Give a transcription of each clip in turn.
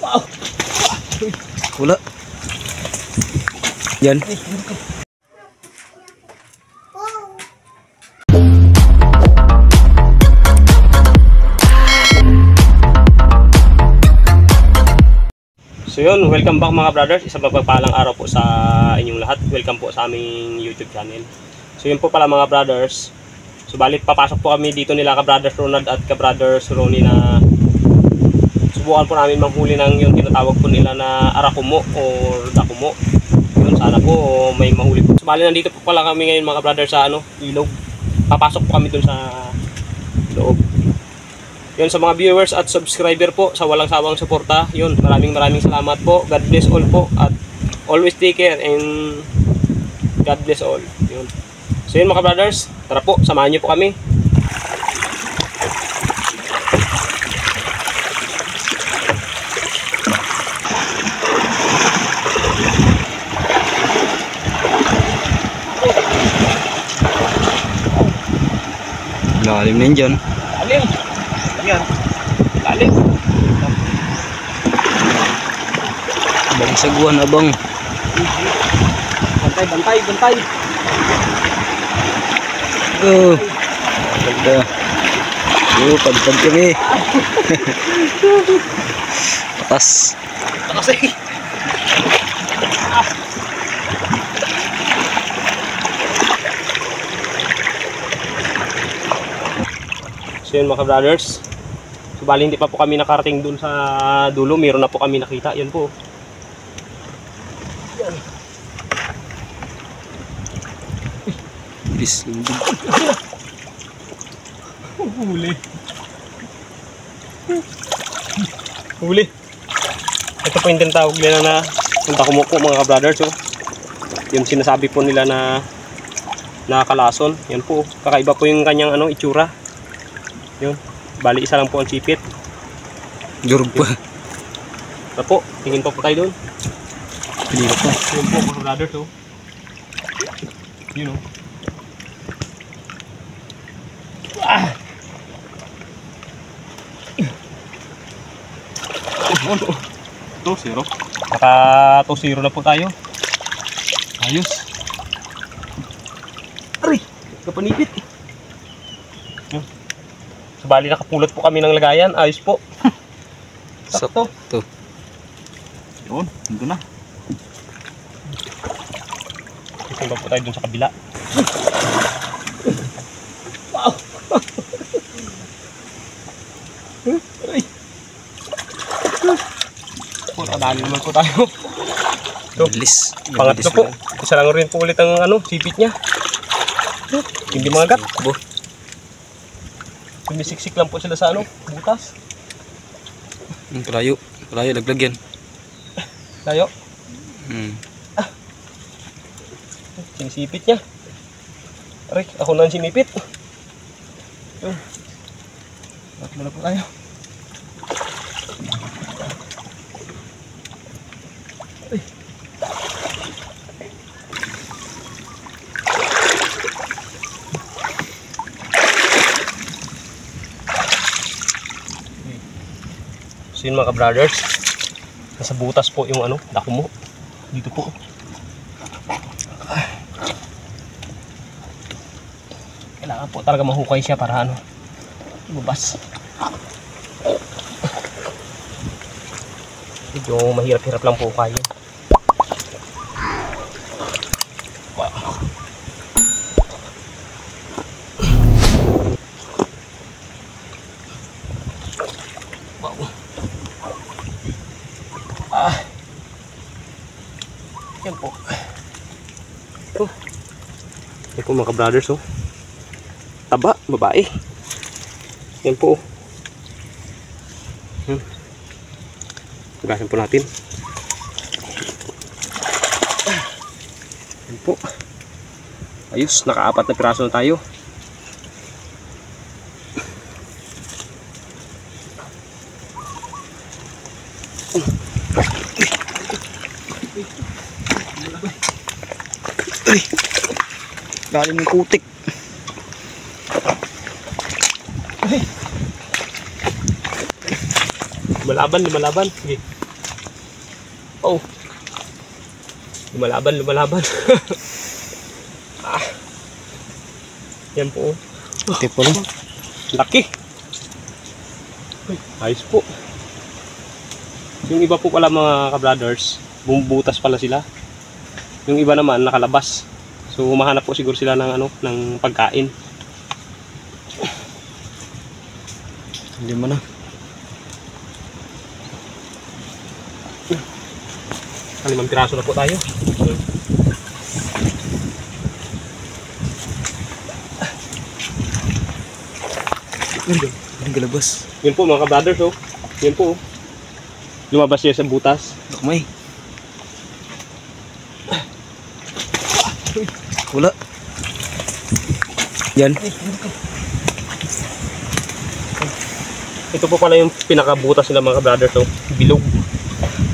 Wow. Wala. Yan. So yun, welcome back mga brothers. Isang pagpapalang araw po sa inyong lahat. Welcome po sa aming YouTube channel. So yun po pala mga brothers. So balik papasok po kami dito nila ka-brothers Ronald at ka-brothers Ronnie na subukan po namin manghuli ng yung tinatawag po nila na arakumo or dakumo. Yun, sana po may mahuli po. So bali nandito po pala kami ngayon mga brothers sa ilog. Papasok po kami dun sa loob. Yun, sa mga viewers at subscriber po sa walang sawang suporta, yun, maraming salamat po. God bless all po at always take care and God bless all. Yun. So yun mga brothers, tara po, samahan niyo po kami. Lalim na yun dyan. Lalim. Yan. Lalim. Abang saguan, abang. Bantay. Ganda. Pagpag kami. Patas. Patas eh. So yun mga brothers. So bali hindi pa po kami nakarating dun sa dulo, meron na po kami nakita. Yan po. Yan. Bis, hindi. Huli. Ito po yung tinatawag nila na dakumo po mga brothers. So, yung sinasabi po nila na nakakalason. Yan po. Kakaiba po yung kanyang itsura. Yun. Bali isa lang po ang sipit. Durog pa. Ito po, tingin pa po tayo doon. Pilira pa. Yun po mga brothers. So. Yun o. Ito, 0. Naka 2-0 na po tayo. Ayos. Aray! Kapanipit. Yun. So, bali nakapulot po kami ng lagayan. Ayos po. Sakto. Ito. Yun, nandun na. Isimba po tayo dun sa kabila. Wow! Aray! Nakadali naman po tayo. Bilis. Pangatlo po. Isa lang rin po ulit ang sipit niya. Hindi mga gat. Sumisiksik lang po sila sa butas. Kalayo, laglag yan. Layo. Sinisipit niya. Aray, ako na ang sinipit. Yun. Tatlo na po tayo. Aray. So yun mga brothers, nasa butas po yung dakumo. Dito po. Kailangan po talaga mahukay siya para lumabas. Medyo mahirap-hirap lang po kayo. Wow. Yan po. Yan po mga brothers. Taba, babae. Yan po. Tugasan po natin. Yan po. Ayos, naka-4 na piraso na tayo. Ay, galing ng putik. Ay. Lumalaban. Sige. Oh. Lumalaban. Yan po. Tipo lang. Laki. Uy, ayos po. Yung iba po pala mga ka-brothers, bumubutas pala sila. Yung iba naman nakalabas. So humahanap po siguro sila ng ng pagkain. Hindi mo na. Limang piraso na po tayo. Ang galabas. Yan po mga ka-brothers, oh. Yan po. Oh. Lumabas siya sa butas. Dakmay. Wala. Yan. Ito po pala yung pinakabutas nila mga ka-brothers, oh. Bilog.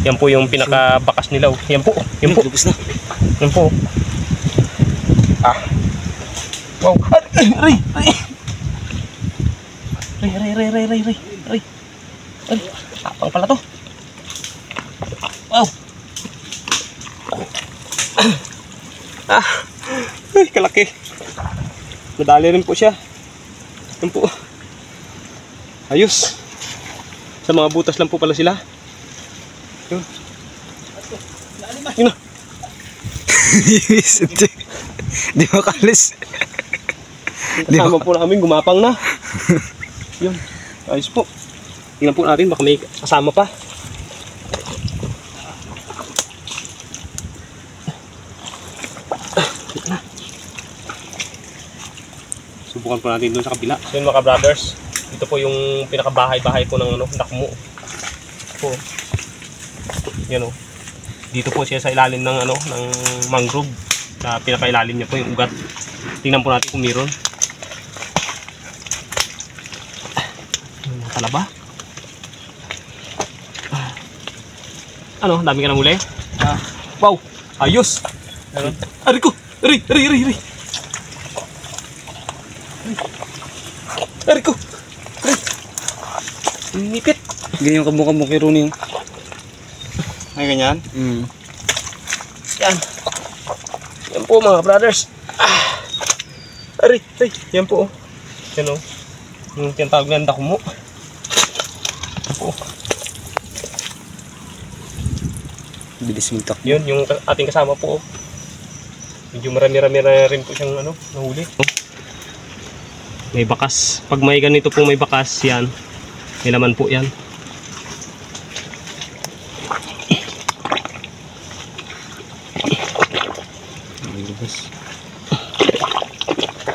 Yan po yung pinakabakas nila, oh. Yan po. Yan po. Lubos na. Yan po. Ah. Wow. Aray. Tapang pala to. Wow. Ay, kalaki. Madali rin po siya. Yan po. Ayos. Sa mga butas lang po pala sila. Yun. Yun na. Di makalis. Kasama po namin, gumapang na. Yun. Ayos po. Tingnan po natin, baka may kasama pa. Subukan po natin doon sa kabila. So yun mga brothers, ito po yung pinakabahay-bahay po ng dakmo. Po. Yan o. Dito po siya sa ilalim ng ng mangrove. Sa pinakailalim niya po yung ugat. Tingnan po natin kung meron. Talaba. Dami ka na muli? Wow, ayos. Aray ko. Aray. Aray ko. Nipit. Ganyan yung kabukabuk kay Rooney. Ay, ganyan? Yan. Yan po mga brothers. Aray. Yan po. Yan o. Yung tinatawag na dakmo. Yan po. Bilis mintak. Yun, yung ating kasama po. Medyo marami-rami na rin po siyang nahuli. May bakas. Pag may ganito po may bakas, yan. May laman po yan.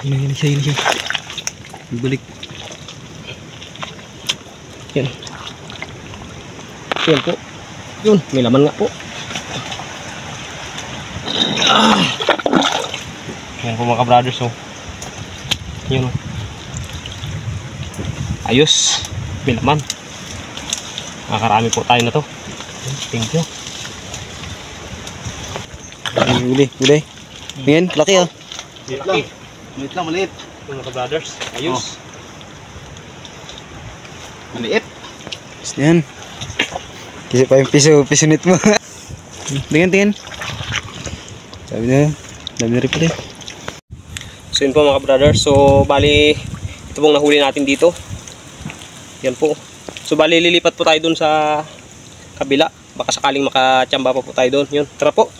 Yan siya. Balik. Yan. Yan po. Yun, may laman nga po. Yan po mga brothers, oh. Yun, oh. Ayos. May laman. Nakakarami po tayo na to. Thank you. Huli. Yan, laki ah. Maliit. Yung mga brothers, ayos. Maliit. Yan. Kasi pa yung piso-nit mo. Tingin. Sabi na, dami na rin pala. So yun po mga brothers, so bali ito pong nahuli natin dito. Yan po. So bali lilipat po tayo dun sa kabila. Baka sakaling makachamba pa po tayo dun. Yun, tara po.